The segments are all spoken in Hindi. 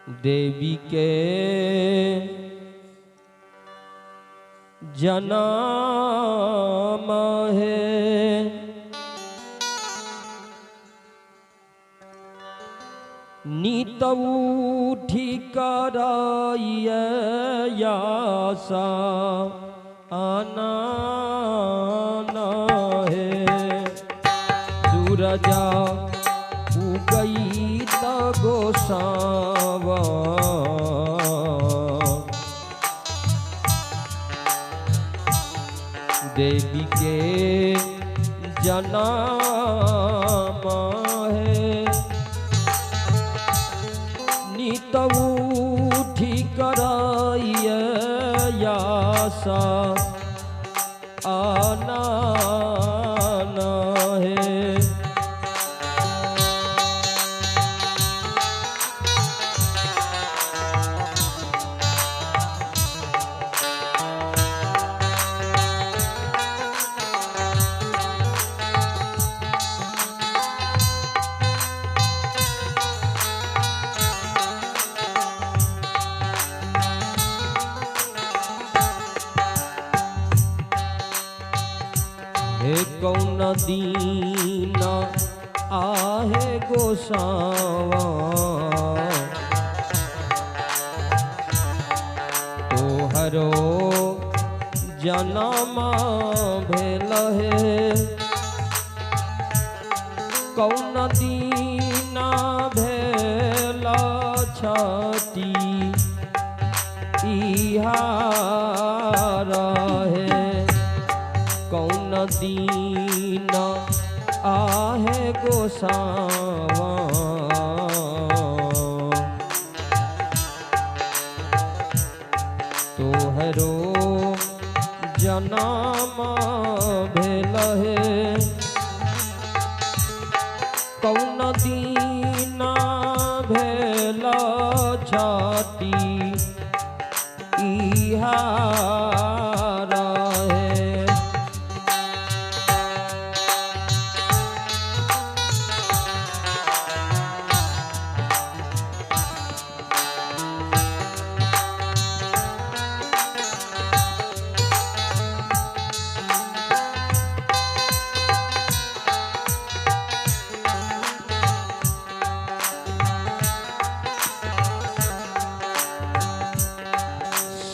देवी के जन्म है नित उठी कराइए यासा आना है सूरजा उगई त गोसावा देवी के जन्म है नित उठी कराइए यासा आना है हे कौन दीना आहे गोसावा तोहरो जन्म भेल है कौन दीना भेल छठी इहार है कौन दीन आहे गोसावा तोहरो जन्म भेल है कौन दीन भेल छठी इहार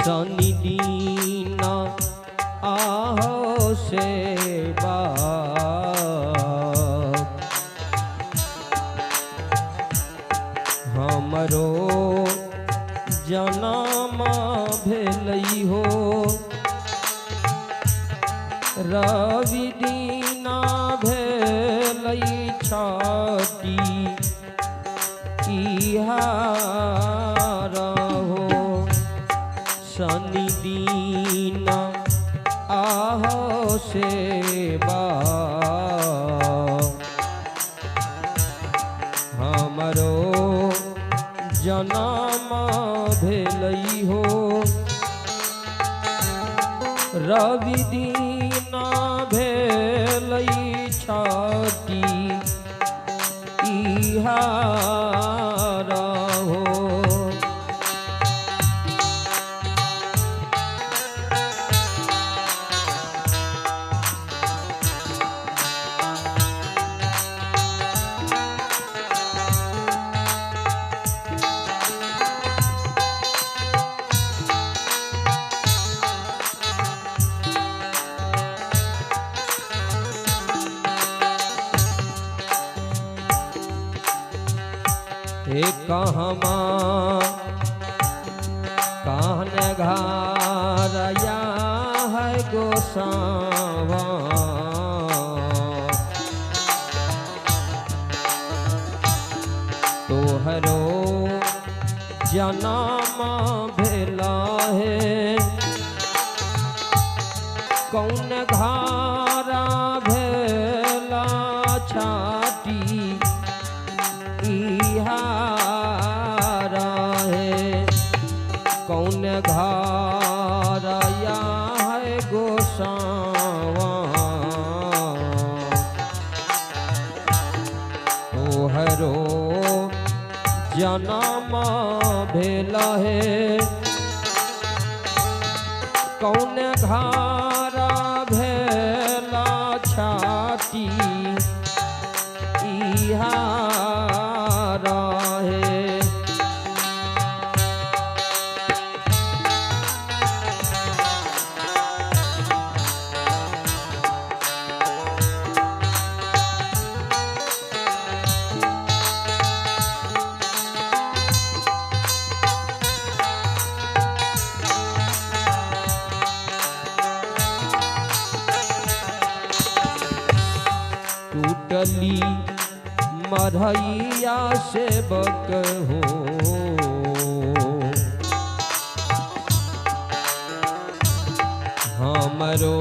शनि दीन आहो सेवा हमरो जन्म भेलई हो रवि दीना भेलई छठी इहार हो शनि दीन आहो सेवा हमरो जन्म भेलई हो रवि दीन भेलई छठी इहार हो कहमा कहन घारया है गोसावा तोहरो जन्म भेला है कौन घारा भेला छाटी इहार है कौन घारया है गोसावा तोहरो जन्म भेल हे कौन घारा भेला छाती इहा रहे। टूटली मरैया सेवक हो हमरो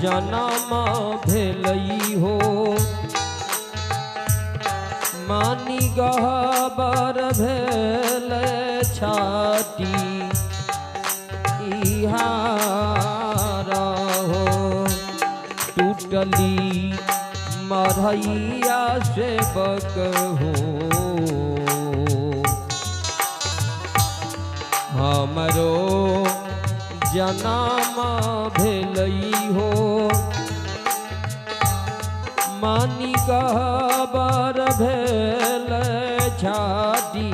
जन्म भेलई हो मानी गहबर भेल छाती इहा रहो। टूटली मरैया सेवक हो हमरो जन्म भेलई हो मानी गहबर भेल छाती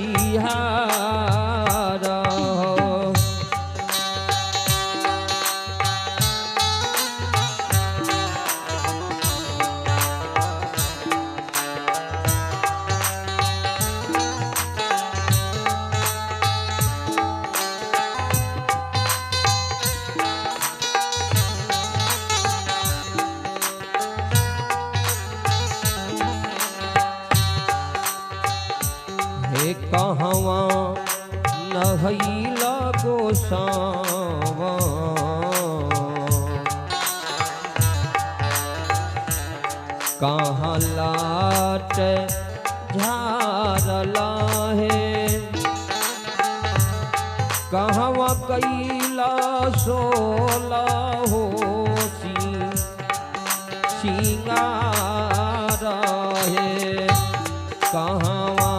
इहा रहो। कहवा नहैला गोसावा कहाँ लाट झारला है कहवा कैला सोला हो सिंगार है कहवा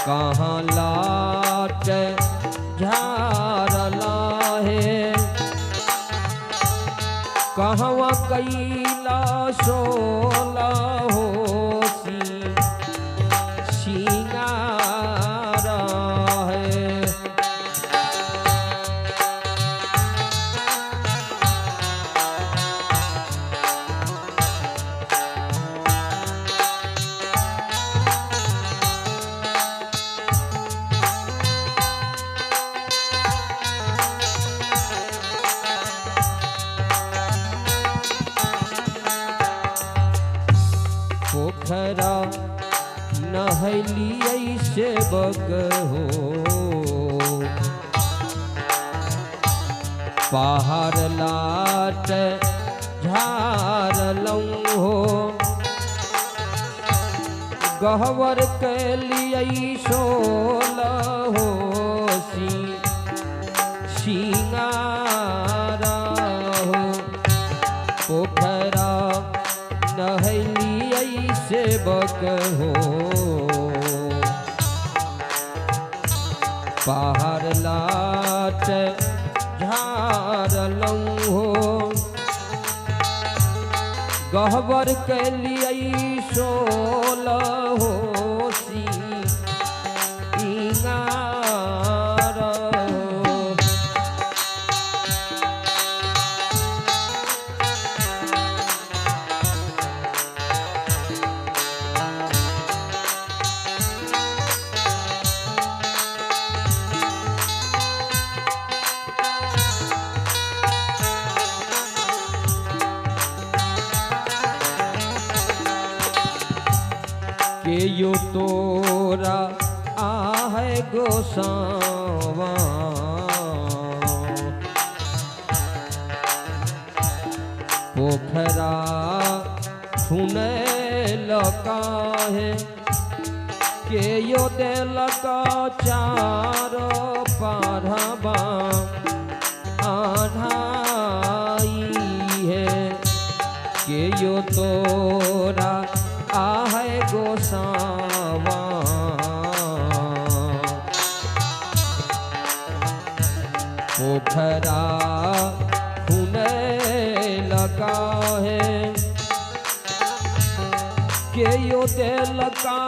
कहाँ लाट झारला है कहवा कैला सोला हो सिंगार है। पोखरा नहैली सेवक हो पहाड़ लाट झारलऊं हो गहवर कैलियै सोल हो सिंगार हो। पोखरा नहैली सेवक हो पहाड़ लाट झारलऊं हो गहवर कैलियै सोल हो सिंगार हो। के यो तोरा आहे गोसावा पोखरा खूने लका है के यो देलका चार पारबा आन्हाई है के यो तोरा आहे गोसावा पोखरा खुने लगा है के यो दिल का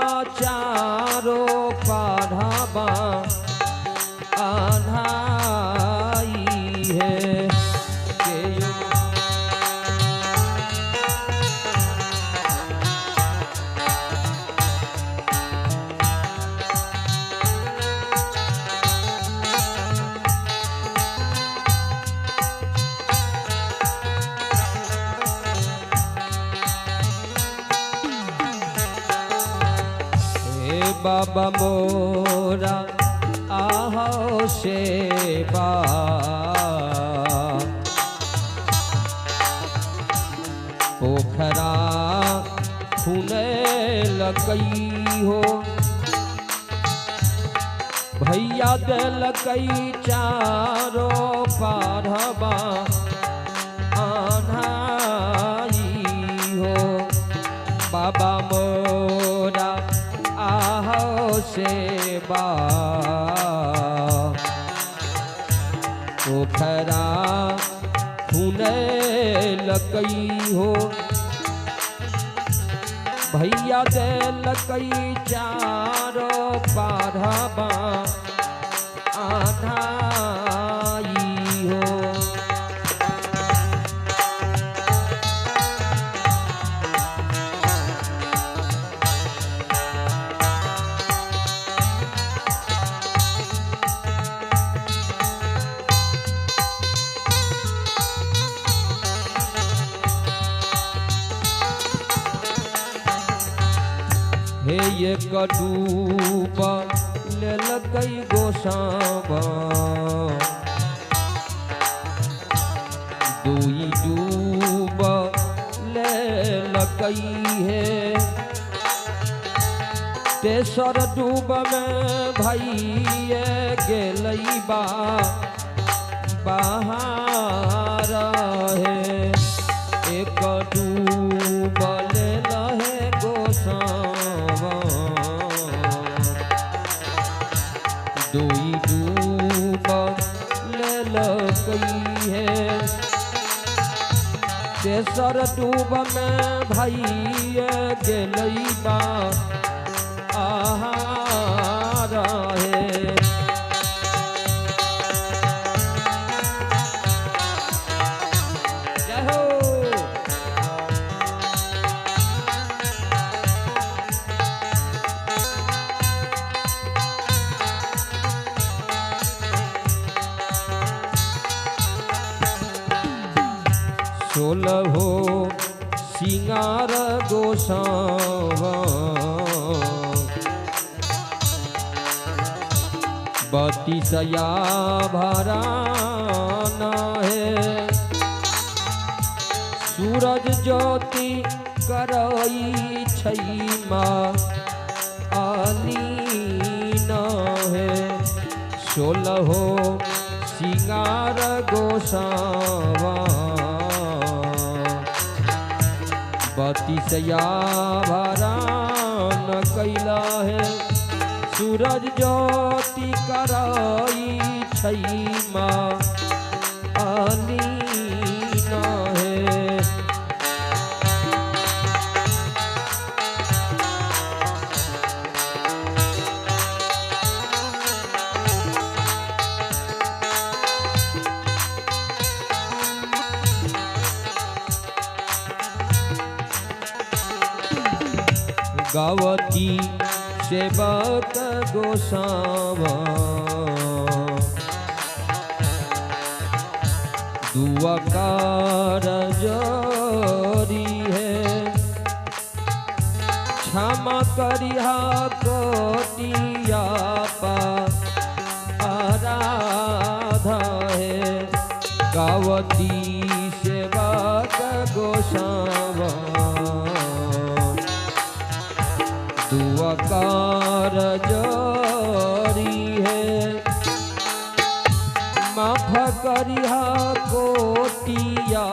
चारो पाढ़ावा आन्हाई है के यो बाबा मोरा आहो सेवा पोखरा खुने लगई हो भैया दे लगई चारो पाढ़वा आन्हाई हो बाबा मोरा आहो सेवा पोखरा खुने लगई हो भैया दे लगई चारो पाढ़वा आन्हाई हो हे ये कटूपा ले लगई गोसावा दुई डूब ले लगई है तेसर डूब में भैया गेलई बा बाहर है एक डूब ले लहे गोसावा दुई डूब ले लगई है तेसर डूब में भैया गेलई बा आहार है जय हो सोलहो सिंगार गोसावा बत्तीसया भराना है सूरज ज्योति करई छैमा आलीना है सोलहो सिंगार गोसावा बत्तीसया भरान कैला है सूरज ज्योति करई छैमा आलीना है गावती सेवक गोसावा दुआ कार जोरी है क्षमा करिहा कोटिया पा आराधा है गावती सेवक गोसावा दुआ कार जोरी है माफ कर करिहा कोटिया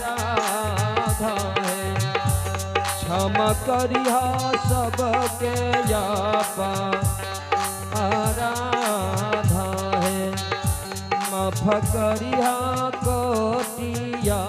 राधा है क्षमा करिहा सबके यापा राधा है माफ करिहा कोटिया